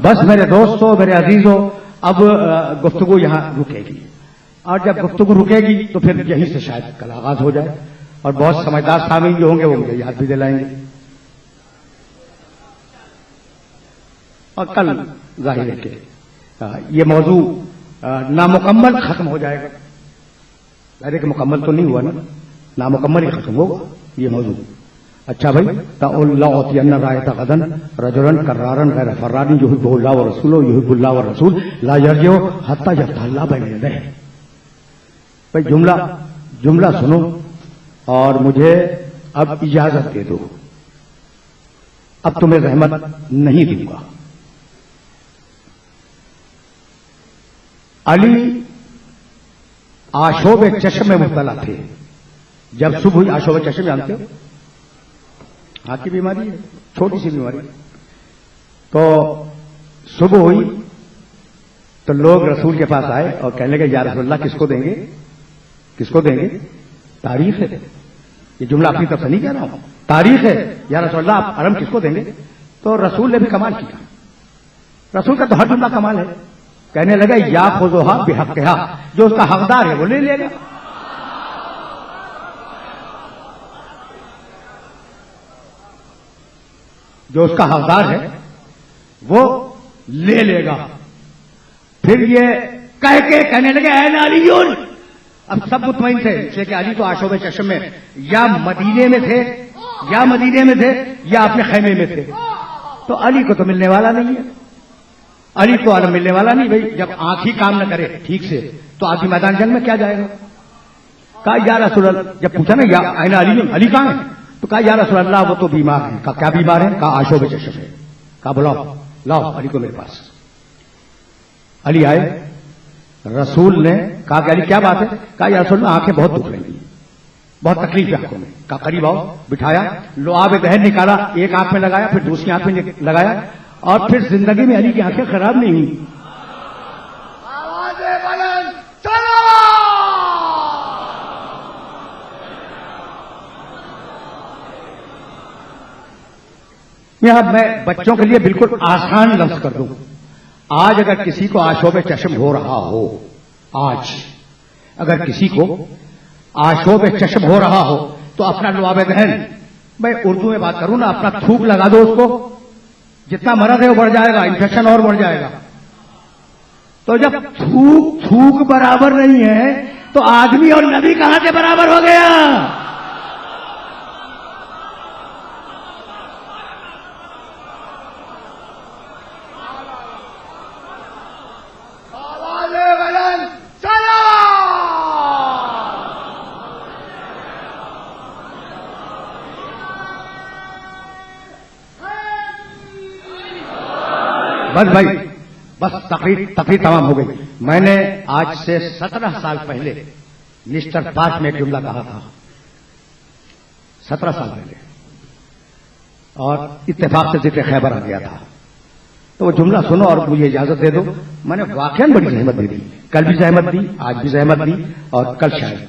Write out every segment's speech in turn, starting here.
बस मेरे दोस्तों, मेरे अजीजों, अब गुफ्तगू यहां रुकेगी, और जब गुफ्तगू रुकेगी तो फिर यहीं से शायद कल आगाज हो जाए, और बहुत समझदार सामीन जो होंगे वो मुझे याद भी दिलाएंगे। और कल जाहिर है कि ये मौजू नामुकम्मल खत्म हो जाएगा। अरे कि मुकम्मल तो नहीं हुआ ना, नामुकम्मल ही खत्म होगा ये मौजू। अच्छा भाई, ताउल्लाह रायता गदन रजुलन कर्रारन गैर फर्रानी युहिब्बुल्लाह व रसूलुहु युहिब्बुल्लाह व रसूल ला यरजिउ हत्ता यफ्तहल्लाह बैन यदैहि। भाई जुमला सुनो और मुझे अब इजाजत दे दो, अब तुम्हें रहमत नहीं दूंगा। अली आशोब चश्म में मुब्तला थे। जब सुबह हुई, आशोब चश्म जानते हो, हाथ की बीमारी है, छोटी सी बीमारी। तो सुबह हुई तो लोग रसूल के पास आए और कहने लगे, या रसूलल्लाह किसको देंगे, किसको देंगे? तारीख है, ये जुमला अपनी तरफ से नहीं कह रहा हूं, तारीख है। या रसूलल्लाह आप अरम किसको देंगे? तो रसूल ने भी कमाल किया, रसूल का तो हर जुमला कमाल है। कहने लगे, या खुज़ुहा बिहक़्क़िहा, जो उसका हकदार है वो ले लेगा। जो उसका हकदार है वो ले लेगा। फिर ये कह के कहने लगे, ऐन अलीयुन। अब सब मुतमईन थे, इसलिए कि अली तो आशोब चश्म में या मदीने में थे, या अपने खैमे में थे। तो अली को तो मिलने वाला नहीं है, अली को आलम मिलने वाला नहीं। भाई जब आंख ही काम न करे ठीक से तो आदमी मैदान जंग में क्या जाएगा? कहा, या रसूलल्लाह, जब पूछा ना, या ऐन अलीयुन, अली कहां है? तो कहा, या रसूलल्लाह वो तो बीमार है। कहा, क्या बीमार है? कहा, आशोब चश्म है। कहा, बुलाओ, लाओ अली को मेरे पास। अली आए, रसूल ने कहा कि अली क्या बात है? कहा, या रसूलल्लाह आंखें बहुत दुख रही, बहुत तकलीफ है आंखों में। कहा, करीब आओ। बिठाया, लुआब दहन निकाला, एक आंख में लगाया, फिर दूसरी आंख में लगाया, और फिर जिंदगी में अली की आंखें खराब नहीं हुई। यहां मैं बच्चों के लिए बिल्कुल आसान लफ्ज कर दूं। आज अगर किसी को आशोब चश्म हो रहा हो, आज अगर किसी को आशोब चश्म हो रहा हो तो अपना लुआब दहन, मैं उर्दू में बात करूं ना, अपना थूक लगा दो उसको, जितना मरद है वो बढ़ जाएगा, इन्फेक्शन और बढ़ जाएगा। तो जब थूक बराबर नहीं है तो आदमी और नबी कहां से बराबर हो गया? बस भाई, बस तकरीर तमाम हो गई। मैंने आज से 17 साल पहले मिस्टर पार्क में एक जुमला कहा था, 17 साल पहले, और इत्तेफाक से जिक्र खैबर आ गया था। तो वो जुमला सुनो और मुझे इजाजत दे दो। मैंने वाकई बड़ी जहमत दे दी, कल भी जहमत दी, आज भी जहमत दी, और कल शायद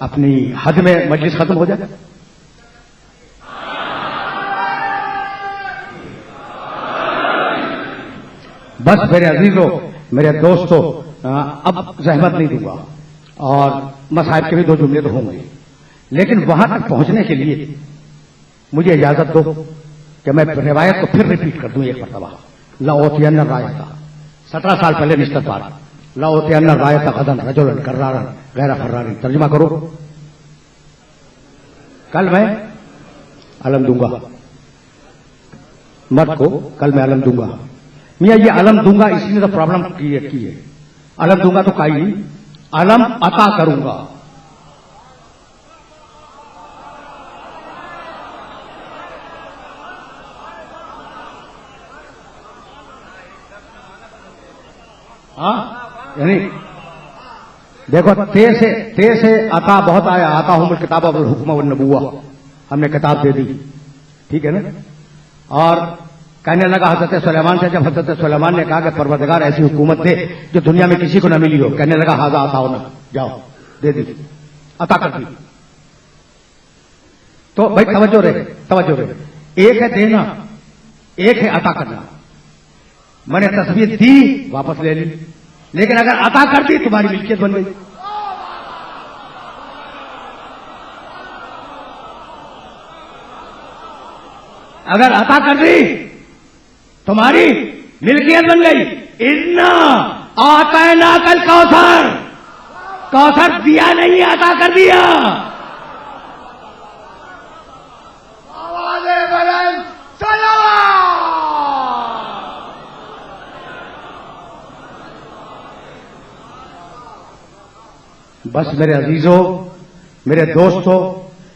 अपनी हद में मजलिस खत्म हो जाए। बस मेरे अजीजों, मेरे दोस्तों, अब जहमत नहीं दूंगा, और मसाइब के भी 2 जुमले तो होंगे, लेकिन वहां तक पहुंचने के लिए मुझे इजाजत दो कि मैं रिवायत को फिर रिपीट कर दूं एक मरतबा। लाओतियन रायता, 17 साल पहले मिस्टर पार्क, लाओतियन रायता गदन रजुलन कर्रारन गैर फर्रानी। तर्जुमा करो, कल मैं अलम दूंगा, मर्द को कल मैं अलम दूंगा। मियां ये अलम दूंगा इसलिए तो प्रॉब्लम क्रिएट की है। अलम दूंगा तो काई नहीं, अलम अता करूंगा। हाँ, यानी देखो, ते से अता बहुत आया, आता हूं किताब अबुल हुक्म व नबुव्वा, हमने किताब दे दी, ठीक है ना। और कहने लगा हजरत सुलेमान से, जब हजरत सुलेमान ने कहा कि परवरदिगार ऐसी हुकूमत दे जो दुनिया में किसी को न मिली हो, कहने लगा हाजा आता हो ना, जाओ दे दी, अता कर दी। तो भाई तवज्जो रहे, एक है देना, एक है अता करना। मैंने तस्वीर दी, वापस ले ली, लेकिन अगर अता कर दी तुम्हारी मिल्कियत बन गई। अगर अता कर दी तुम्हारी मिल्कियत बन गई। इन्ना आतैना कल कौसर, कौसर दिया नहीं, अता कर दिया। आवाज़े बुलंद सलावत। बस मेरे अजीजों, मेरे दोस्तों,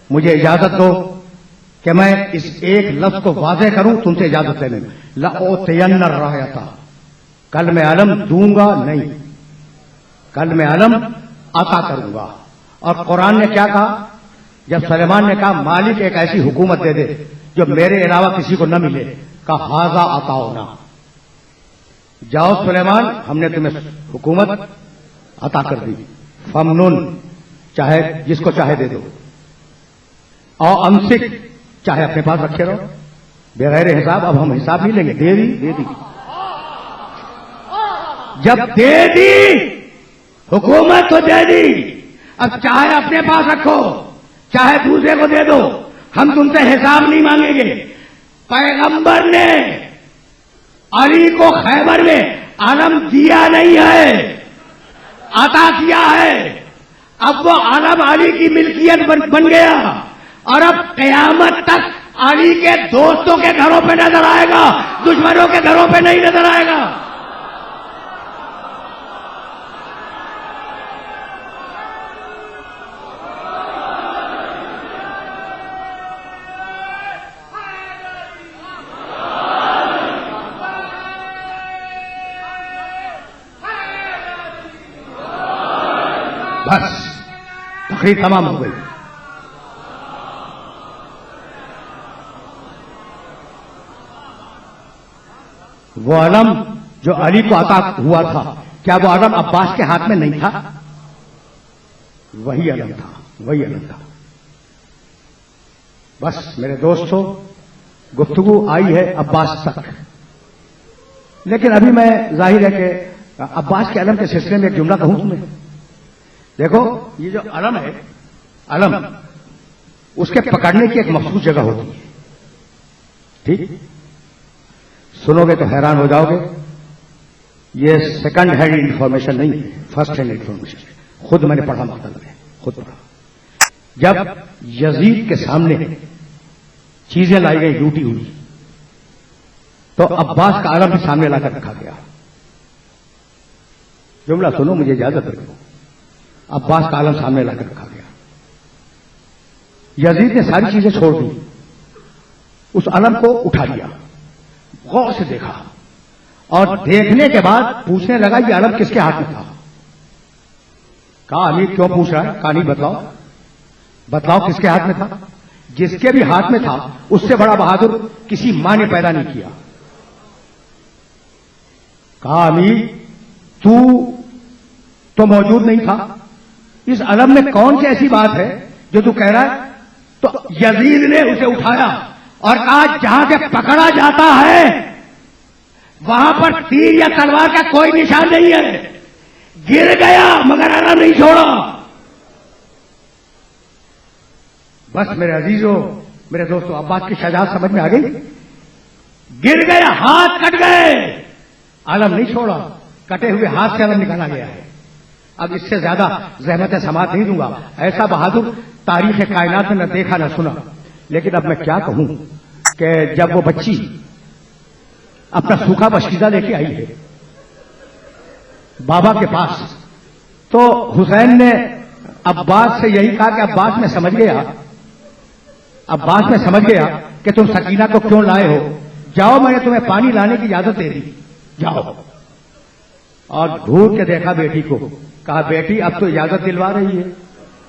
मुझे इजाजत दो कि मैं इस एक लफ्ज को वाज़ेह करूं तुमसे इजाजत लेने में। लओतयन्न रायता, कल मैं अलम दूंगा नहीं, कल मैं अलम अता करूंगा। और कुरान ने क्या कहा? जब सुलेमान ने कहा मालिक एक ऐसी हुकूमत दे दे जो मेरे अलावा किसी को न मिले, कहा हाजा अताओ ना, जाओ सुलेमान हमने तुम्हें हुकूमत अता कर दी, फमनुन, चाहे जिसको चाहे दे दो, और अमसिक, चाहे अपने पास रखे रहो, बगैर हिसाब। अब हम हिसाब नहीं लेंगे, दे दी दे दी। जब दे दी हुकूमत तो दे दी, अब चाहे अपने पास रखो चाहे दूसरे को दे दो, हम तुमसे हिसाब नहीं मांगेंगे। पैगंबर ने अली को खैबर में आलम दिया नहीं है, अता किया है। अब वो आलम अली की मिल्कियत बन गया, और अब कयामत तक अली के दोस्तों के घरों पे नजर आएगा, दुश्मनों के घरों पे नहीं नजर आएगा। बस तकरीर तमाम हो गई। वो अलम जो अली को अता हुआ था, क्या वो अलम अब्बास के हाथ में नहीं था? वही अलम था, वही अलम था। बस मेरे दोस्तों, गुफ्तगू आई है अब्बास तक, लेकिन अभी मैं जाहिर है कि अब्बास के अलम के सिलसिले में एक जुमला कहूं तुम्हें। देखो, ये जो अलम है, अलम उसके पकड़ने की एक मखसूस जगह होती है, ठीक? सुनोगे तो हैरान हो जाओगे। ये सेकंड हैंड इंफॉर्मेशन नहीं है, फर्स्ट हैंड इंफॉर्मेशन। खुद मैंने पढ़ा, मतलब है खुद पढ़ा। जब यजीद के सामने चीजें लाई गई लूटी हुई, तो अब्बास का आलम भी सामने लाकर रखा गया। जुमला सुनो, मुझे इजाजत दो। अब्बास का आलम सामने लाकर रखा गया। यजीद ने सारी चीजें छोड़ दी, उस आलम को उठा लिया, गौर से देखा, और देखने के बाद पूछने लगा ये आलम किसके हाथ में था? कहा अमीर क्यों पूछ रहा है? कहा नहीं, बताओ बताओ किसके हाथ में था? जिसके भी हाथ में था उससे बड़ा बहादुर किसी मां ने पैदा नहीं किया। कहा अमीर तू तो मौजूद नहीं था, इस अलम में कौन सी ऐसी बात है जो तू कह रहा है? तो यजीद ने उसे उठाया और कहा जहां से पकड़ा जाता है वहां पर तीर या तलवार का कोई निशान नहीं है। गिर गया मगर अलम नहीं छोड़ा। बस मेरे अजीजों, मेरे दोस्तों, अब्बास की शजाअत समझ में आ गई। गिर गया, हाथ कट गए, अलम नहीं छोड़ा। कटे हुए हाथ से अलम निकाला गया है। अब इससे ज्यादा ज़हमत समात नहीं दूंगा। ऐसा बहादुर तारीख कायनात में न देखा न सुना। लेकिन अब मैं क्या कहूं कि जब वो बच्ची अपना सूखा बशीदा लेके आई है बाबा के पास, तो हुसैन ने अब्बास से यही कहा कि अब्बास, मैं समझ गया, अब्बास मैं समझ गया कि तुम सकीना को क्यों लाए हो। जाओ, मैंने तुम्हें पानी लाने की इजाजत दे दी, जाओ। और घूर के देखा बेटी को, कहा बेटी अब तो इजाजत दिलवा रही है,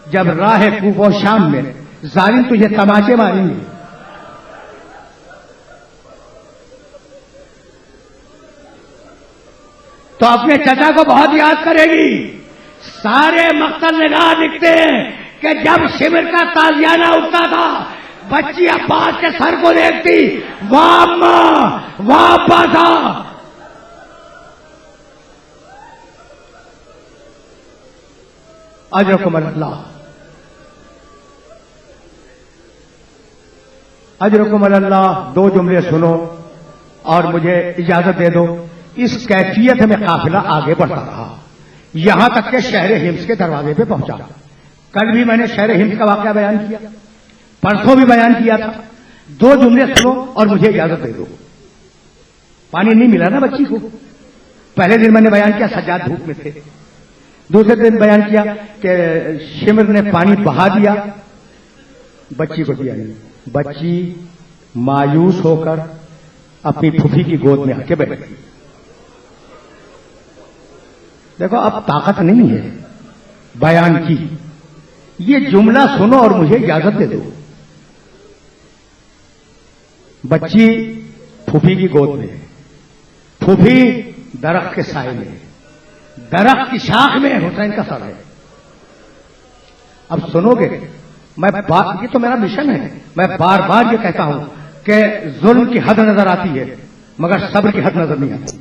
जब राह कूफा और शाम में जालिम तुझे तमाचे मारेंगे। तो अपने चचा को बहुत याद करेगी। सारे मकतल निगाह लिखते हैं कि जब शिविर का ताजियाना उठता था, बच्ची अब्बास के सर को देखती, वाह अम्मा, वाह अब्बासा। अजरकुम अल्लाह, अजरकुम अल्लाह। 2 जुमले सुनो और मुझे इजाजत दे दो। इस कैफियत में काफिला आगे बढ़ता रहा, यहां तक के शहर हिम्स के दरवाजे पे पहुंचा। कल भी मैंने शहर हिम्स का वाकया बयान किया, परसों भी बयान किया था। 2 जुमले सुनो और मुझे इजाजत दे दो। पानी नहीं मिला ना बच्ची को। पहले दिन मैंने बयान किया सज्जाद धूप में थे, दूसरे दिन बयान किया कि शिमर ने पानी बहा दिया, बच्ची को दिया नहीं। बच्ची मायूस होकर अपनी फूफी की गोद में आके बैठ गई। देखो अब ताकत नहीं है बयान की। ये जुमला सुनो और मुझे इजाजत दे दो। बच्ची फूफी की गोद में, फूफी दरख्त के साए में, दरख्त की शाख में हुसैन का सर है। अब सुनोगे, ये तो मेरा मिशन है। मैं बार बार ये कहता हूं कि जुल्म की हद नजर आती है मगर सब्र की हद नजर नहीं आती।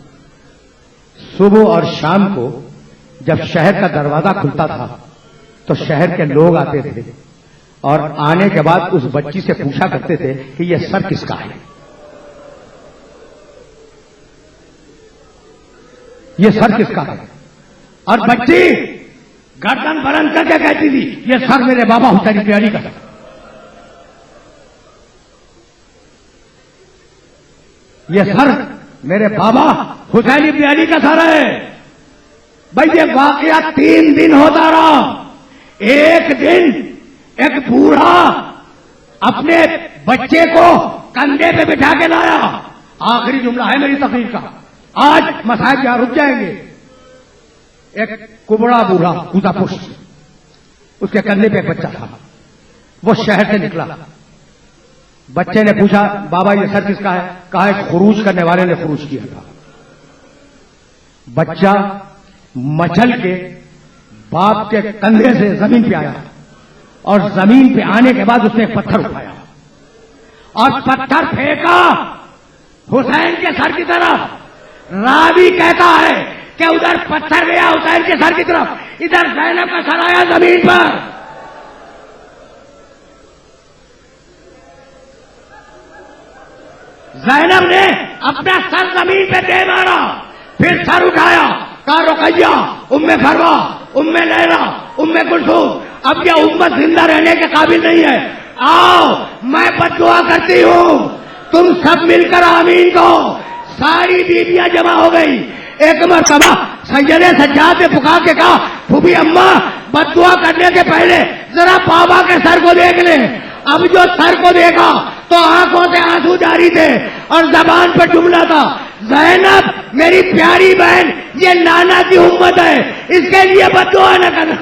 सुबह और शाम को जब शहर का दरवाजा खुलता था तो शहर के लोग आते थे और आने के बाद उस बच्ची से पूछा करते थे कि यह सर किसका है, ये सर किसका है। और बच्ची गर्दन बुलंद करके कहती थी ये सर मेरे बाबा हुसैन प्यारी का है। ये सर मेरे बाबा हुसैन प्यारी का सर है। भाई ये वाकया 3 दिन होता रहा। एक दिन एक बूढ़ा अपने बच्चे को कंधे पे बिठा के लाया। आखिरी जुमला है मेरी तकरीर का, आज मसाइब यहां रुक जाएंगे। एक कुबड़ा बूढ़ा कूदा पुष्ट, उसके कंधे पे एक बच्चा था। वो शहर से निकला, बच्चे ने पूछा बाबा ये सर किसका है? कहा एक खुरूज करने वाले ने खुरूज किया था। बच्चा मचल के बाप के कंधे से जमीन पे आया और जमीन पे आने के बाद उसने एक पत्थर उठाया और पत्थर फेंका हुसैन के सर की तरफ। रावी कहता है कि उधर पत्थर गया हुसैन के सर की तरफ, इधर ज़ैनब का सर आया जमीन पर। ज़ैनब ने अपना सर जमीन पे दे मारा, फिर सर उठाया, कहा रुकैया, उम्मे फरवा, उम्मे लैला, उम्मे कुलसूम, अब यह उम्मत जिंदा रहने के काबिल नहीं है। आओ मैं बद्दुआ करती हूं, तुम सब मिलकर आमीन कहो। सारी बीबियां जमा हो गई। एक मरतबा सैयदे सज्जाद ने पुकार के कहा फूफी अम्मा बद्दुआ करने के पहले जरा बाबा के सर को देख ले। अब जो सर को देखा तो आंखों से आंसू जारी थे और जबान पर जुमला था, ज़ैनब मेरी प्यारी बहन, ये नाना की उम्मत है, इसके लिए बद्दुआ न करना।